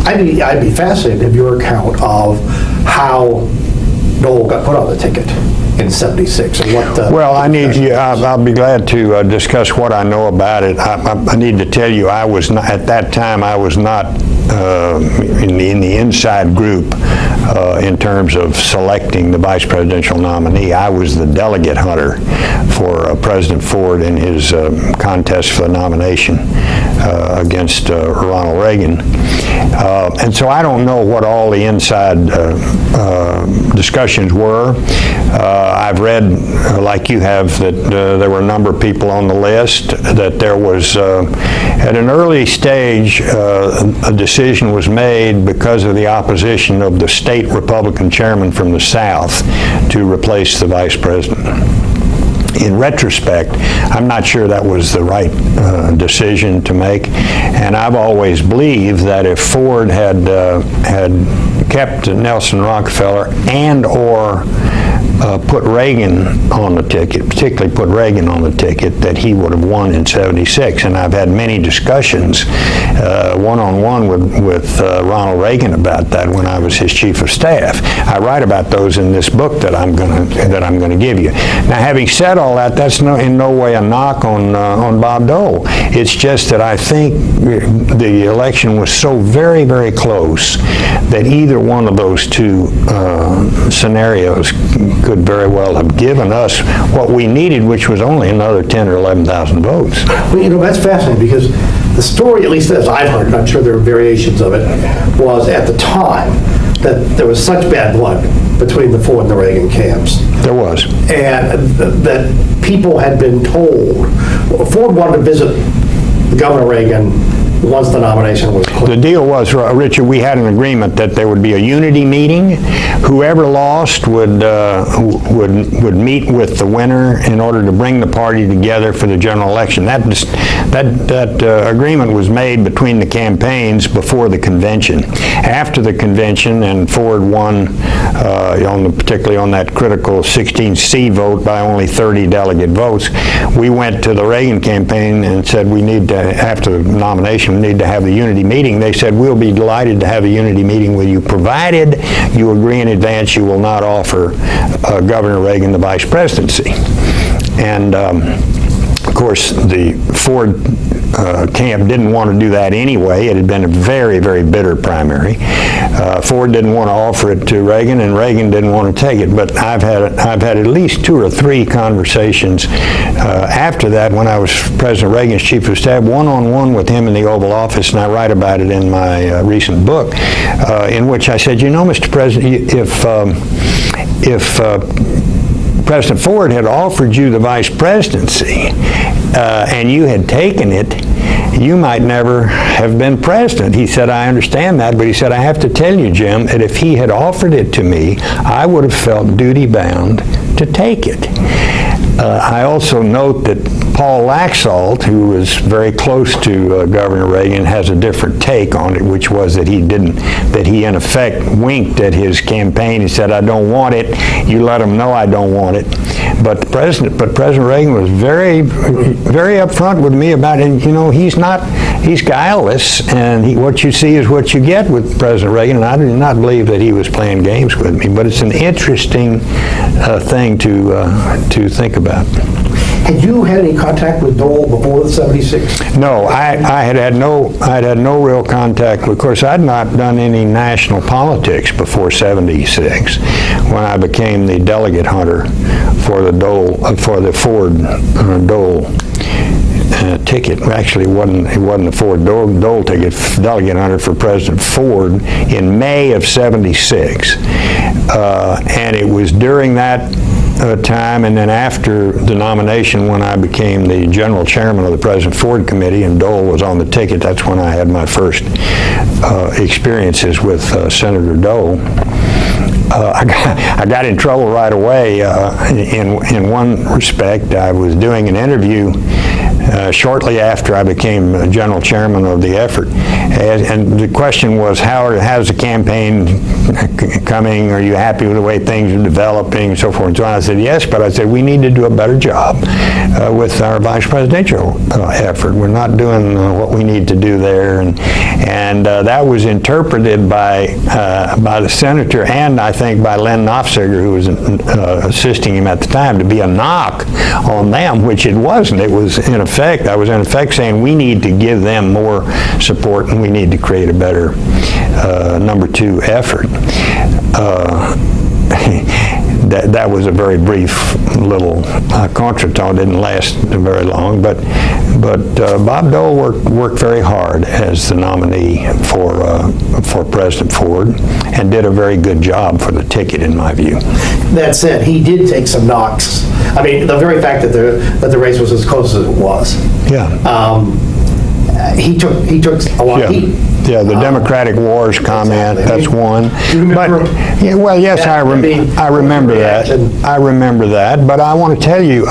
I'd be fascinated of your account of how Dole got put on the ticket in '76 and what the... Well, I need you, I'll be glad to discuss what I know about it. I need to tell you, I was not, at that time, I was not in the inside group in terms of selecting the vice presidential nominee. I was the delegate hunter for President Ford in his contest for the nomination against Ronald Reagan. And so I don't know what all the inside discussions were. I've read, like you have, that there were a number of people on the list, that there was, at an early stage, a decision was made because of the opposition of the state Republican chairman from the South to replace the vice president. In retrospect, I'm not sure that was the right decision to make, and I've always believed that if Ford had kept Nelson Rockefeller and/or put Reagan on the ticket, particularly put Reagan on the ticket, that he would have won in '76. And I've had many discussions one-on-one with Ronald Reagan about that when I was his chief of staff. I write about those in this book that I'm going to give you. Now, having said all that, that's in no way a knock on Bob Dole. It's just that I think the election was so very, very close that either one of those two scenarios could very well have given us what we needed, which was only another 10 or 11,000 votes. Well, that's fascinating because the story, at least as I've heard, and I'm sure there are variations of it, was at the time that there was such bad blood between the Ford and the Reagan camps. There was. And that people had been told, Ford wanted to visit Governor Reagan once the nomination was clear. The deal was, Richard, we had an agreement that there would be a unity meeting. Whoever lost would meet with the winner in order to bring the party together for the general election. That agreement was made between the campaigns before the convention. After the convention, and Ford won, particularly on that critical 16C vote by only 30 delegate votes, we went to the Reagan campaign and said we need to, after the nomination, need to have the unity meeting. They said, we'll be delighted to have a unity meeting with you, provided you agree in advance you will not offer Governor Reagan the vice presidency. And of course, the Ford camp didn't want to do that anyway. It had been a very, very bitter primary. Ford didn't want to offer it to Reagan, and Reagan didn't want to take it. But I've had at least 2 or 3 conversations after that when I was President Reagan's chief of staff, one-on-one with him in the Oval Office, and I write about it in my recent book, in which I said, you know, Mr. President, if President Ford had offered you the vice presidency and you had taken it, you might never have been president. He said, I understand that, but he said, I have to tell you, Jim, that if he had offered it to me, I would have felt duty-bound to take it. I also note that Paul Laxalt, who was very close to Governor Reagan, has a different take on it, which was that he in effect winked at his campaign and said, I don't want it. You let him know I don't want it. But President Reagan was very, very upfront with me about it. You know, he's guileless, and what you see is what you get with President Reagan, and I do not believe that he was playing games with me. But it's an interesting thing to think about. Had you had any contact with Dole before the '76? No, I had no real contact. Of course, I'd not done any national politics before '76, when I became the delegate hunter for the Ford Dole ticket. Actually, it wasn't the Ford Dole ticket. Delegate hunter for President Ford in May of '76, and it was during that time, and then after the nomination, when I became the general chairman of the President Ford Committee and Dole was on the ticket, that's when I had my first experiences with Senator Dole. I got in trouble right away in one respect. I was doing an interview shortly after I became general chairman of the effort, And the question was, how's the campaign coming? Are you happy with the way things are developing, and so forth and so on? I said, yes, but I said, we need to do a better job with our vice presidential effort. We're not doing what we need to do there. And that was interpreted by the senator and I think by Len Nofziger, who was assisting him at the time, to be a knock on them, which it wasn't. It was in effect, I was in effect saying we need to give them more support and we need to create a better number two effort. That was a very brief little contretemps. Didn't last very long, but Bob Dole worked very hard as the nominee for President Ford, and did a very good job for the ticket, in my view. That said, he did take some knocks. I mean, the very fact that the race was as close as it was. Yeah. He took a lot of heat. Yeah, the Democratic Wars comment, exactly. that's one. Do you remember? But, yeah, well, yes, I remember that. I remember that, but I want to tell you,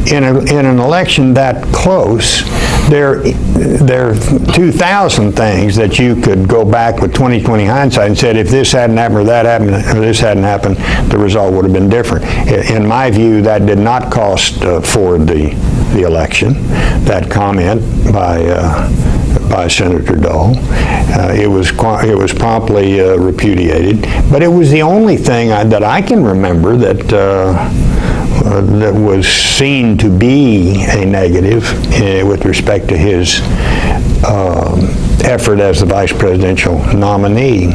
in an election that close, there are 2,000 things that you could go back with 20/20 hindsight and said, if this hadn't happened or that happened or this hadn't happened, the result would have been different. In my view, that did not cost Ford the election. That comment by Senator Dole. It was promptly repudiated, but it was the only thing that I can remember that was seen to be a negative with respect to his effort as the vice presidential nominee.